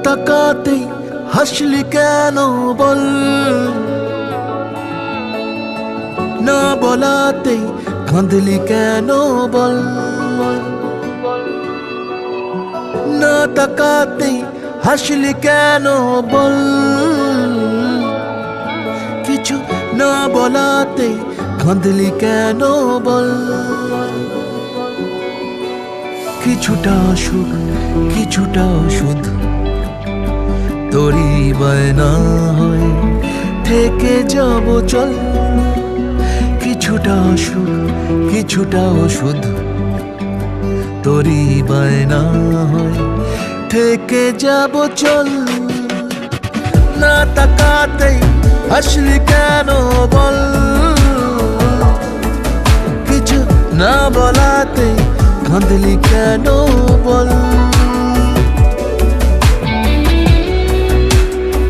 তাকাতেই হাসলি কেন বল, না বলাতেই কাঁদলি কেন বল, না তাকাতেই হাসলি কেন বল, কিছু না বলাতেই কাঁদলি কেন বল। কিছুটা সুখ কিছুটা ওষুধ তোরই বায়না হয় থেকে যাব চল, কিছুটা সুখ কিছুটা ওষুধ তোরই বায়না হয় থেকে যাব চল। না তাকাতেই হাসলি কেন বল, কিছু না বলাতেই কাঁদলি কেন বল,